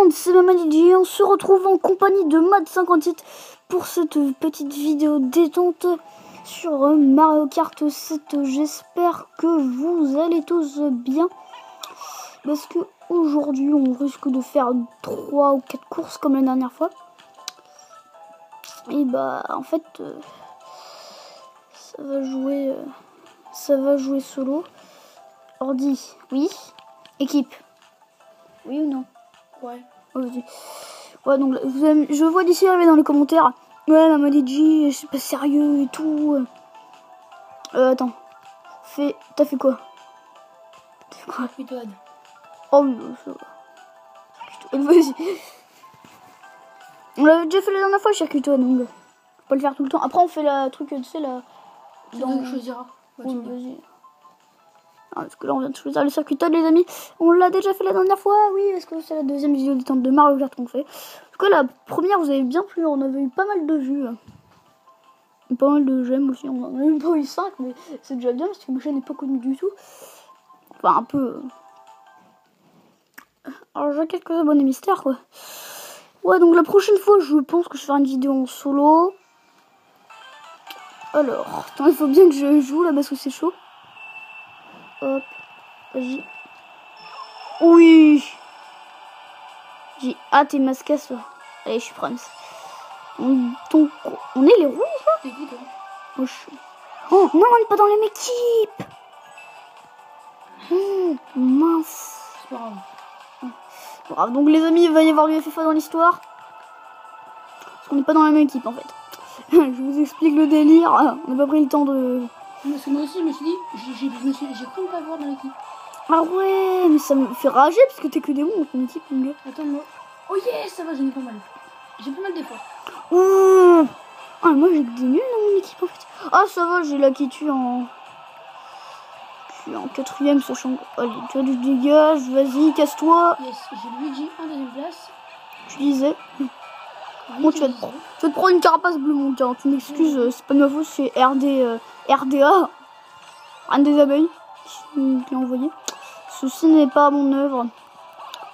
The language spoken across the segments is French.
monde, c'est Mamadi et on se retrouve en compagnie de Mad57 pour cette petite vidéo détente sur Mario Kart 7. J'espère que vous allez tous bien parce que aujourd'hui on risque de faire 3 ou 4 courses comme la dernière fois. Et bah en fait ça va jouer solo. Ordi, oui. Équipe, oui ou non? Ouais. Ouais, donc je vois d'ici arriver dans les commentaires. Ouais, Mamadi, c'est pas sérieux et tout. Attends. T'as fait quoi? Circuitoine. Oh oui, ça va. Vas-y. On l'avait déjà fait la dernière fois, circuitoine, donc faut pas le faire tout le temps. Après, on fait la truc, tu sais, là. Donc on choisira. Oui, vas-y. Ah, parce que là, on vient de choisir le circuitoine, les amis. On l'a déjà fait la dernière fois, oui, parce que c'est la deuxième vidéo détente de Mario Kart qu'on fait. En tout cas, la première, vous avez bien plu. On avait eu pas mal de vues. Pas mal de j'aime aussi. On en a même pas eu 5, mais c'est déjà bien parce que ma chaîne n'est pas connue du tout. Enfin, un peu. Alors, j'ai quelques abonnés mystères, quoi. Ouais, donc la prochaine fois, je pense que je ferai une vidéo en solo. Alors, attends, il faut bien que je joue là parce que c'est chaud. Hop, vas-y. Oui. J'ai hâte et mascasse là. Allez, je suis prête. On est les rouges là? C'est qui toi? Oh, oh non, on n'est pas dans la même équipe. Oh, mince. C'est pas grave. Bravo, donc les amis, il va y avoir du FFA dans l'histoire. Parce qu'on n'est pas dans la même équipe en fait. Je vous explique le délire. On n'a pas pris le temps de... Parce que moi aussi, je me suis dit, j'ai cru ne pas voir dans l'équipe. Ah ouais, mais ça me fait rager parce que t'es que des bons dans ton équipe, mon gars. Attends, moi. Oh yes, ça va, j'en ai pas mal. J'ai pas mal d'efforts. Oh. Ah, moi j'ai que des nuls dans mon équipe en fait. Ah, ça va, j'ai la qui tue en 4ème, sachant. Allez, tu as du dégage, vas-y, casse-toi. Yes, j'ai Luigi en deuxième place. Tu disais. Oui, Tu vas te prendre une carapace bleue, mon gars. Tu m'excuses, c'est pas de ma faute, c'est RDA. Un des abeilles qui l'a envoyé. Ceci n'est pas à mon œuvre.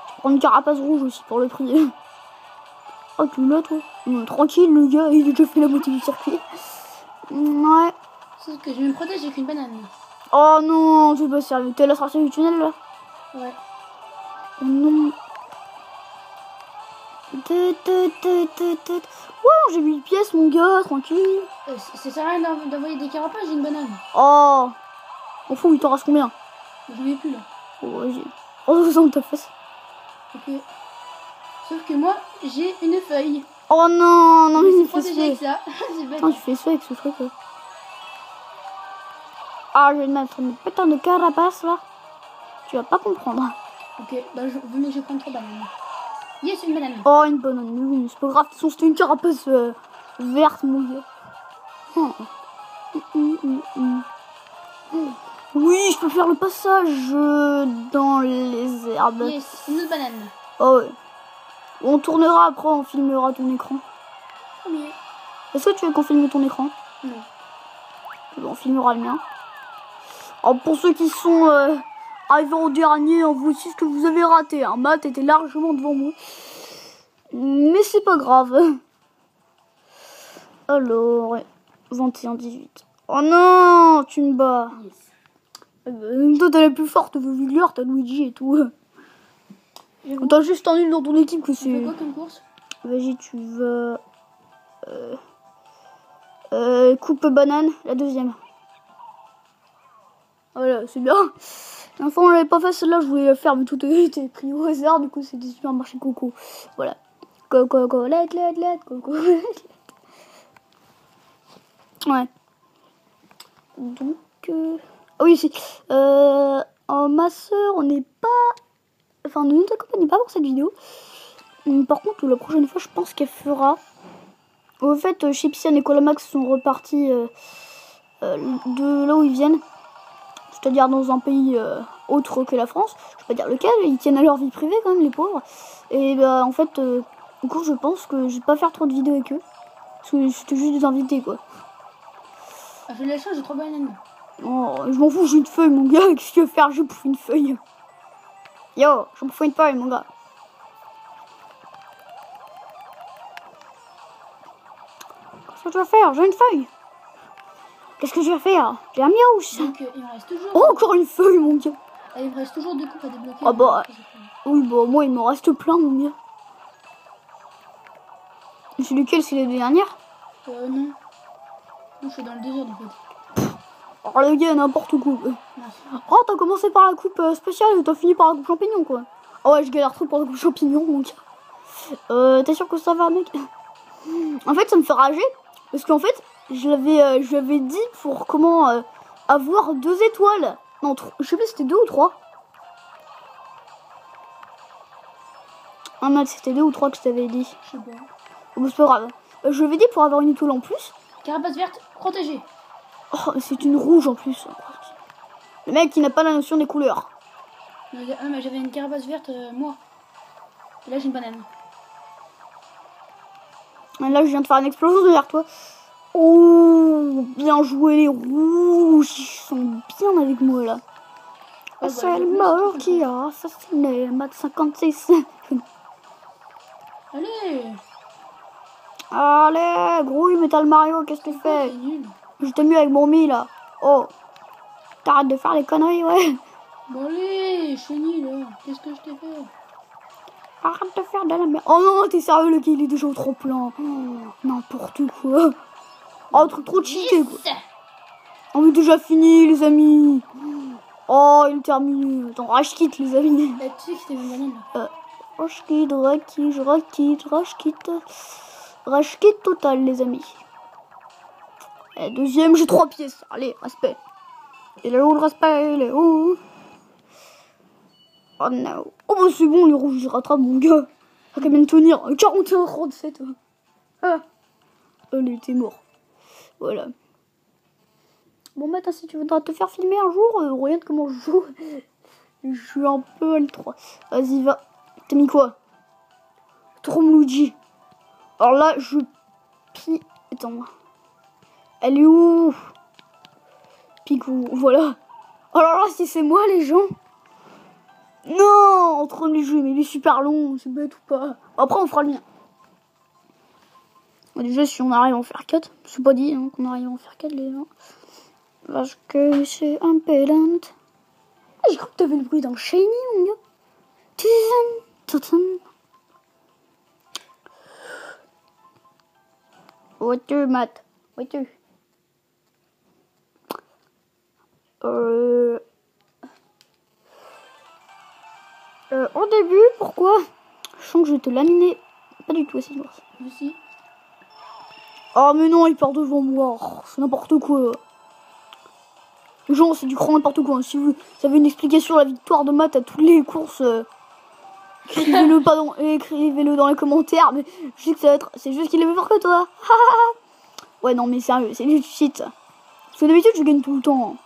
Je prends une carapace rouge aussi pour le prix. Oh, tu l'as, toi? Tranquille, le gars, il a déjà fait la moitié du circuit. Ouais. Sauf que je me protège avec une banane. Oh non, c'est pas sérieux. T'es à la sortie du tunnel, là? Ouais. Oh non. Ouais, j'ai 8 pièces, mon gars, tranquille. Ça sert à rien d'envoyer des carapaces, j'ai une banane. Oh. Au fond, il t'en reste combien? J'en ai plus là. Oh, vas-y. Oh, ça, on t'a fait. Ok. Sauf que moi, j'ai une feuille. Oh non, non, mais il fait protégé avec ça. C'est bête. Attends, tu fais ça avec ce truc là. Ah, je vais te mettre une putain de carapace là. Tu vas pas comprendre. Ok, bah je vais prendre 3 bananes. Yes, une banane. Oh, une banane, oui, c'est pas grave. De toute façon, c'était une carapace verte, mon gars. Oh. Oui, je peux faire le passage dans les herbes. Yes, une autre banane. Oh ouais. On tournera après, on filmera ton écran. Premier. Est-ce que tu veux qu'on filme ton écran? Non. On filmera le mien. Alors pour ceux qui sont arrivés au dernier, voici ce que vous avez raté. Matt était largement devant moi. Mais c'est pas grave. Alors, 21-18. Oh non, tu me bats. Yes. Toi t'as la plus forte Villeur, t'as Luigi et tout. T'as juste un nul dans ton équipe que Tu fais c'est... quoi comme course? Vas-y, tu vas... coupe banane, la deuxième. Voilà, c'est bien. Enfin, on l'avait pas fait celle-là, je voulais la faire, mais tout était pris au hasard, du coup c'était supermarché Coco. Voilà. Coco, let, Coco, let. Ouais. Donc, ah oui, c'est... ma soeur, on n'est pas... Enfin, ne nous accompagne pas pour cette vidéo. Par contre, la prochaine fois, je pense qu'elle fera... Au fait, Chipsian et Colamax sont repartis de là où ils viennent. C'est-à-dire dans un pays autre que la France. Je vais pas dire lequel, ils tiennent à leur vie privée quand même, les pauvres. Et bah, en fait, du coup, je pense que je vais pas faire trop de vidéos avec eux. Parce que c'était juste des invités, quoi. Ah, je lâche, j'ai 3 bananes. Oh, je m'en fous, j'ai une feuille, mon gars. Qu'est-ce que tu veux faire? Je bouffe une feuille. Yo, je bouffe une feuille, mon gars. Qu'est-ce que tu vas faire? J'ai une feuille. Qu'est-ce que je vais faire? J'ai un miaouche. Donc, il me reste toujours... Oh, encore une feuille, mon gars. Ah, il me reste toujours 2 coupes à débloquer. Ah bah, oui, bah moi, il me reste plein, mon gars. C'est lequel? C'est les deux dernières? Non. Non, je suis dans le désordre, en fait. Oh, le gars, n'importe quoi. Merci. Oh, t'as commencé par la coupe spéciale et t'as fini par la coupe champignon, quoi. Oh ouais, je galère trop pour la coupe champignon, mon gars. T'es sûr que ça va, mec? En fait, ça me fait rager. Parce qu'en fait, je l'avais dit pour comment avoir 2 étoiles. Non, je sais plus si c'était 2 ou 3. Ah non, c'était 2 ou 3 que je t'avais dit. Je sais pas. Oh, c'est pas grave. Je l'avais dit pour avoir une étoile en plus. Carapace verte, protégée. Oh, c'est une rouge en plus. Le mec, il n'a pas la notion des couleurs. Non, mais j'avais une carapace verte, moi. Et là, j'ai une banane. Et là, je viens de faire une explosion derrière toi. Oh, bien joué les rouges. Ils sont bien avec moi là. Oh, C'est bah, le mort qui a assassiné Mat 56. Allez. Allez, grouille, Metal Mario, qu'est-ce que tu C'est fais? nul. Je t'ai mis avec mon mi là. Oh, t'arrêtes de faire les conneries, ouais. Bon, allez, je suis nul, là. Qu'est-ce que je t'ai fait? Arrête de faire de la merde. Oh non, t'es sérieux, le gars, il est déjà au trop-plein. Oh, n'importe quoi. Oh, un truc trop cheaté, quoi. On est déjà fini, les amis. Oh, il est terminé. Attends, rage quitte, les amis. Bah, tu sais que c'était une banane, là. Rage quitte, rage quitte total, les amis. Et deuxième, j'ai 3 pièces. Allez, respect. Il est où le respect? Il est où? Oh non. Oh bah c'est bon, les rouges, ils rattrapent, mon gars. Ça quand même tenir. 41, 37. Ah. Allez, t'es mort. Voilà. Bon, maintenant, si tu voudras te faire filmer un jour, regarde comment je joue. Je suis un peu L3. Vas-y, va. T'as mis quoi? Tromluigi. Alors là, je pille. Attends. Elle est où? Picou, voilà. Alors là, si c'est moi, les gens. Non, en train de les jouer, mais il est super long, c'est bête ou pas. Après, on fera le mien. Déjà, si on arrive à en faire 4, c'est pas dit hein, qu'on arrive à en faire 4, les gens. Parce que c'est un peu lent. Ah, j'ai cru que t'avais le bruit d'un shiny, mon gars. Où es-tu, Matt? Où es-tu? Au début, pourquoi? Je sens que je vais te laminer. Pas du tout, c'est bon. Aussi. Ah, mais non, il part devant moi. Oh, c'est n'importe quoi. Les gens, c'est du grand n'importe quoi. Si vous avez une explication à la victoire de Matt à toutes les courses, écrivez-le dans les commentaires. Mais je sais que ça va être. C'est juste qu'il est plus fort que toi. Ouais, non, mais sérieux, c'est du cheat. Parce que d'habitude, je gagne tout le temps.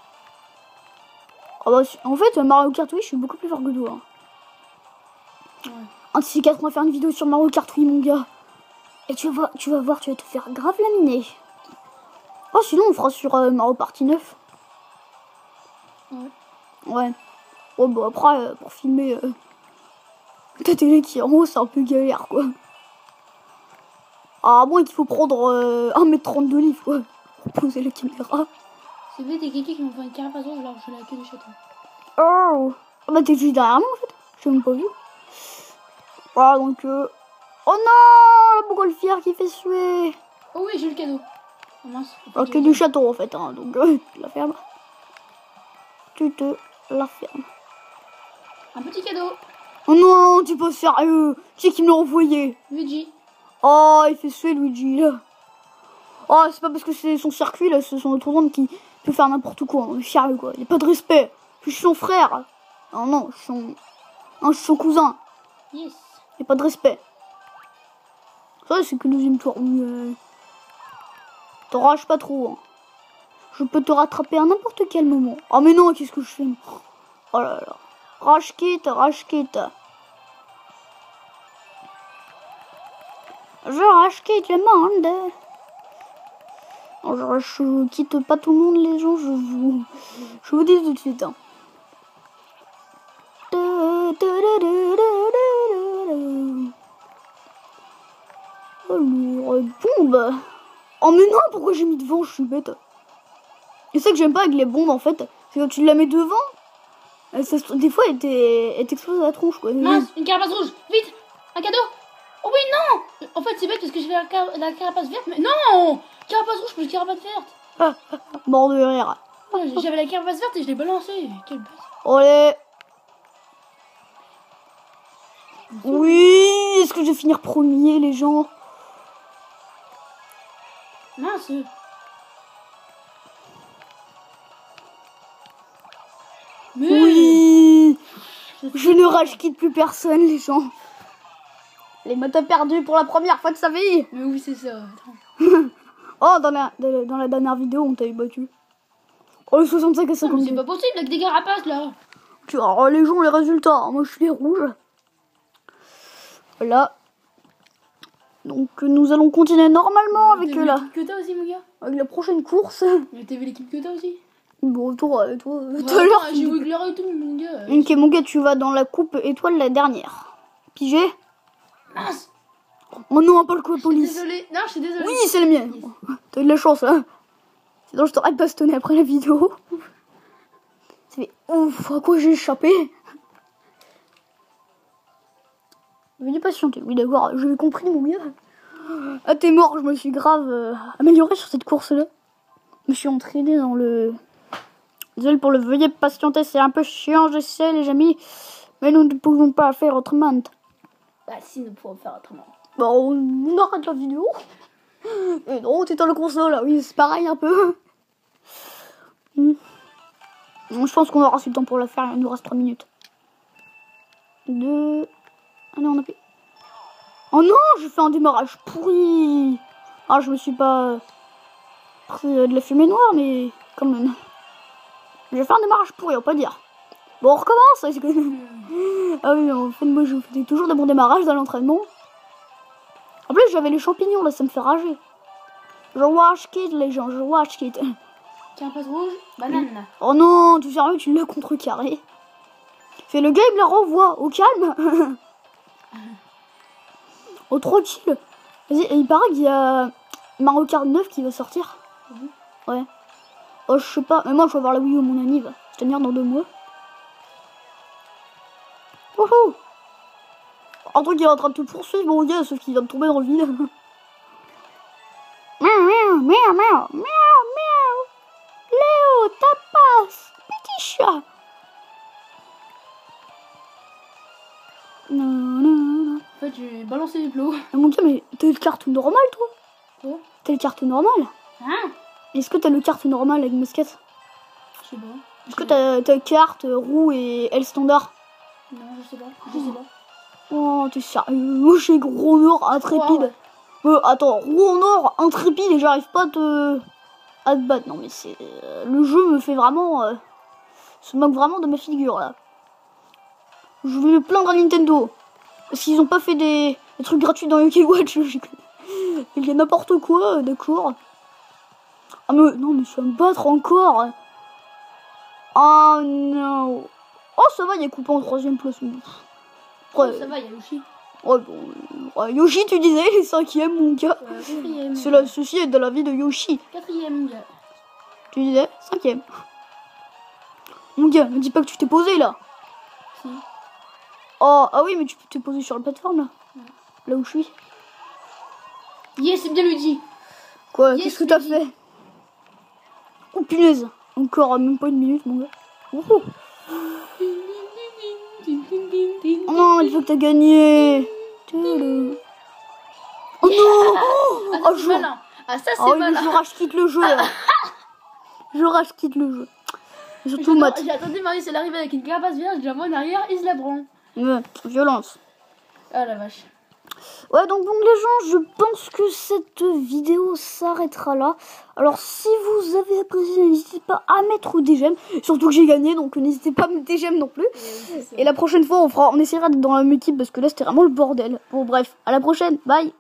Ah bah, en fait, Mario Kart Wii, je suis beaucoup plus fort que toi. Ouais. Un de ces 4, on va faire une vidéo sur Mario Kart Wii, mon gars. Et tu vas voir, tu vas te faire grave laminer. Oh, sinon, on fera sur Mario Party 9. Ouais. Ouais. Oh, bah après, pour filmer ta télé qui est en haut, c'est un peu galère, quoi. Ah, à moins qu'il faut prendre 1m30 de livre, quoi, pour poser la caméra. C'est bête, il y a quelqu'un qui m'a fait une carapace rouge alors que je l'ai que du château. Oh, ah bah t'es juste derrière moi, en fait. Je l'ai même pas vu. Voilà, donc... Oh non, la montgolfière qui fait suer. Oh oui, j'ai le cadeau. Oh mince. Ok, du château, en fait, hein, donc tu la fermes. Tu te la fermes. Un petit cadeau. Oh non, tu es pas sérieux. Qui c'est qui me l'a envoyé? Luigi. Oh, il fait suer, Luigi, là. Oh, c'est pas parce que c'est son circuit, là, c'est son autodrome qui peut faire n'importe quoi. On est sérieux, quoi. Il n'y a pas de respect. Je suis son frère. Non, non, je suis son... Non, je suis son cousin. Yes. Il n'y a pas de respect. Ça, c'est que le deuxième tour. T'enrage pas trop, hein. Je peux te rattraper à n'importe quel moment. Oh, mais non, qu'est-ce que je fais? Oh là là. Rage quitte, rage quitte. Je rage quitte le monde. Alors, je quitte pas tout le monde, les gens, je vous dis tout de suite. Hein. Alors, bombe. Oh mais non, pourquoi j'ai mis devant? Je suis bête. Et c'est que j'aime pas avec les bombes en fait. C'est quand tu la mets devant, des fois elle t'explose la tronche quoi. Mince, une carapace rouge, vite, un cadeau. Oh oui, non. En fait, c'est bête parce que je fais la carapace verte, mais non, carapace rouge plus carapace verte. Mort de rire. J'avais la carapace verte et je l'ai balancée. Quelle bête. Allez. Oui, est-ce que je vais finir premier les gens? Mince. Mais... Oui. Je ne rage quitte plus personne les gens. Les motos perdus pour la première fois de sa vie. Mais oui, c'est ça. Attends. Oh, dans la dernière vidéo, on t'avait battu. Oh, le 65 à 50. C'est pas possible avec des carapaces là. Tu vois, oh, les gens, les résultats. Moi, je suis les rouges. Voilà. Donc, nous allons continuer normalement avec T'as vu la... l'équipe que t'as aussi, mon gars? Avec la prochaine course. Mais t'as vu l'équipe que t'as aussi? Bon, toi, Ouais, tout à l'heure. j'ai Wiggler et tout, mon gars. Ok, mon gars, tu vas dans la coupe étoile la dernière. Pigé? Mince. Oh non, pas le coup de Je suis police. désolée. Non, je suis désolée. Oui, c'est le mien. T'as eu de la chance, hein. Sinon, je t'aurais bastonné après la vidéo. Ça fait ouf, à quoi j'ai échappé. Veuillez patienter. Oui, d'accord, j'avais compris, mon gars. Ah, t'es mort, je me suis grave amélioré sur cette course-là. Je me suis entraîné dans le... Désolé pour le veuillez patienter, c'est un peu chiant, je sais, les amis. Mais nous ne pouvons pas faire autrement. Bah, si, nous pouvons faire autrement. Bon, on arrête la vidéo. Et non, t'es dans le console là, oui, c'est pareil un peu. Je pense qu'on aura assez le temps pour la faire, il nous reste 3 minutes. 2... Ah non, on a plus... Oh non, j'ai fait un démarrage pourri. Ah, je me suis pas pris de la fumée noire, mais quand même. J'ai fait un démarrage pourri, on peut dire. Bon, on recommence. Ah oui, en fait, moi, je faisais toujours de bons démarrages dans l'entraînement. En plus, j'avais les champignons, là, ça me fait rager. Je watch kid, les gens, je watch kid. Carapace rouge, banane. Oh non, tu sérieux, tu l'as contrecarré. Fait le gars, il me la renvoie, au calme. Oh, tranquille. Vas-y, il paraît qu'il y a Mario Kart 9 qui va sortir. Ouais. Oh, je sais pas, mais moi, je vais avoir la Wii U, mon ami va se tenir dans 2 mois. Wouhou! Un truc qui est en train de te poursuivre, mon gars, sauf qu'il vient de tomber dans le vide. Miaou, miaou, miaou, miaou, miaou, miaou. Léo, tapas, petit chat. Non, non, non. En fait, j'ai balancé les plots. Mon gars, mais t'as le carte normal, toi? Quoi? T'as le carte normal? Hein? Est-ce que t'as le carte normal avec Musket? Je sais pas. Est-ce que t'as carte, roue et L standard? Non, je sais pas. Je sais pas. Oh, t'es sérieux? Moi, j'ai gros nord intrépide. Attends, roue en or intrépide et j'arrive pas à te battre. Non, mais c'est... le jeu me fait vraiment... se moque vraiment de ma figure, là. Je vais me plaindre à Nintendo. Parce qu'ils ont pas fait des trucs gratuits dans Yoki Watch. Il y a n'importe quoi, d'accord. Ah, mais non, mais je vais me battre encore. Oh non. Oh, ça va, il est coupé en 3ème place. Ouais. Ça va, il y a Yoshi. Ouais, bon, Yoshi, tu disais, il est 5ème, mon gars. 4ème. Ceci est de la vie de Yoshi. 4ème, mon gars. Tu disais 5ème. Mon gars, me dis pas que tu t'es posé là. Si. Oh, ah oui, mais tu t'es posé sur la plateforme là. Ouais. Là où je suis. Yes, c'est bien Luigi. Quoi? Yes, qu'est-ce que t'as fait? Oh punaise. Encore même pas 1 minute, mon gars. Oh non, il faut que t'as gagné. Oh non. Ah, ça, c'est malin. Ah, ça, c'est malin. Je rage quitte le jeu. Là. Je rage quitte le jeu. Surtout Matt. J'ai attendu Marius, elle arrive avec une carapace vierge, je la vois en arrière, il se la prend. Ouais, violence. Ah la vache. Ouais, donc les gens, je pense que cette vidéo s'arrêtera là. Alors, si vous avez apprécié, n'hésitez pas à mettre des j'aime. Surtout que j'ai gagné, donc n'hésitez pas à mettre des j'aime non plus. Et la prochaine fois, on essaiera d'être dans la même équipe parce que là, c'était vraiment le bordel. Bon, bref, à la prochaine. Bye.